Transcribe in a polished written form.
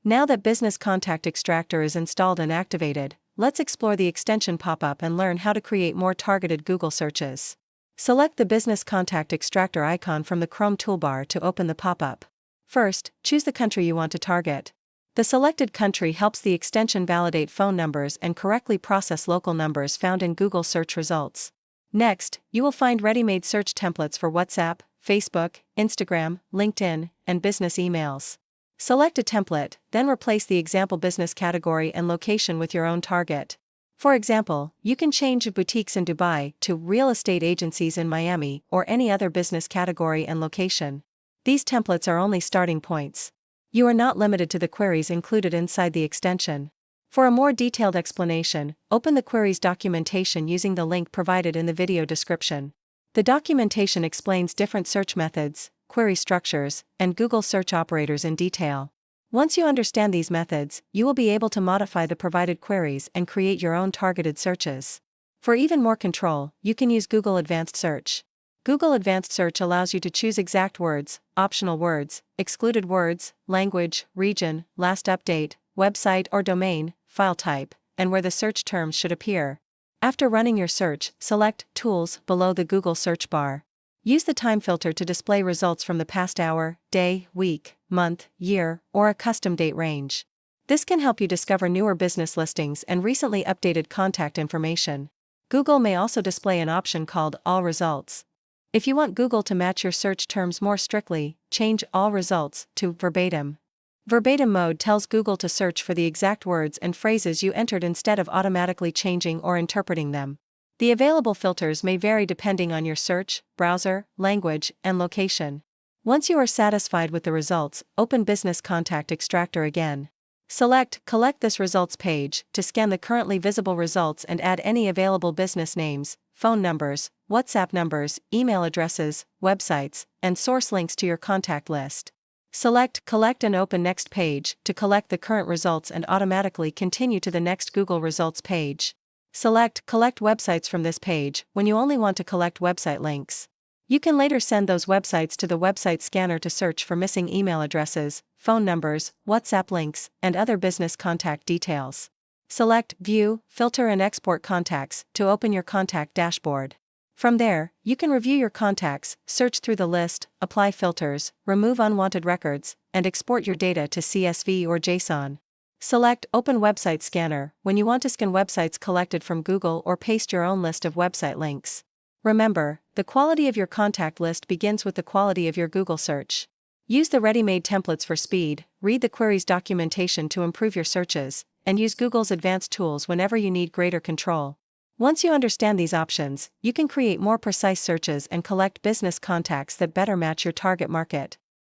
Now that Business Contact Extractor is installed and activated, let's explore the extension pop-up and learn how to create more targeted Google searches. Select the Business Contact Extractor icon from the Chrome toolbar to open the pop-up. First, choose the country you want to target. The selected country helps the extension validate phone numbers and correctly process local numbers found in Google search results. Next, you will find ready-made search templates for WhatsApp, Facebook, Instagram, LinkedIn, and business emails. Select a template, then replace the example business category and location with your own target. For example, you can change boutiques in Dubai to real estate agencies in Miami or any other business category and location. These templates are only starting points. You are not limited to the queries included inside the extension. For a more detailed explanation, open the queries documentation using the link provided in the video description. The documentation explains different search methods, query structures, and Google search operators in detail. Once you understand these methods, you will be able to modify the provided queries and create your own targeted searches. For even more control, you can use Google Advanced Search. Google Advanced Search allows you to choose exact words, optional words, excluded words, language, region, last update, website or domain, file type, and where the search terms should appear. After running your search, select Tools below the Google search bar. Use the time filter to display results from the past hour, day, week, month, year, or a custom date range. This can help you discover newer business listings and recently updated contact information. Google may also display an option called All Results. If you want Google to match your search terms more strictly, change All Results to Verbatim. Verbatim mode tells Google to search for the exact words and phrases you entered instead of automatically changing or interpreting them. The available filters may vary depending on your search, browser, language, and location. Once you are satisfied with the results, open Business Contact Extractor again. Select Collect this results page to scan the currently visible results and add any available business names, phone numbers, WhatsApp numbers, email addresses, websites, and source links to your contact list. Select Collect and open Next page to collect the current results and automatically continue to the next Google results page. Select Collect Websites from this page when you only want to collect website links. You can later send those websites to the website scanner to search for missing email addresses, phone numbers, WhatsApp links, and other business contact details. Select View, Filter and Export Contacts to open your contact dashboard. From there, you can review your contacts, search through the list, apply filters, remove unwanted records, and export your data to CSV or JSON. Select Open Website Scanner when you want to scan websites collected from Google or paste your own list of website links. Remember, the quality of your contact list begins with the quality of your Google search. Use the ready-made templates for speed, read the queries documentation to improve your searches, and use Google's advanced tools whenever you need greater control. Once you understand these options, you can create more precise searches and collect business contacts that better match your target market.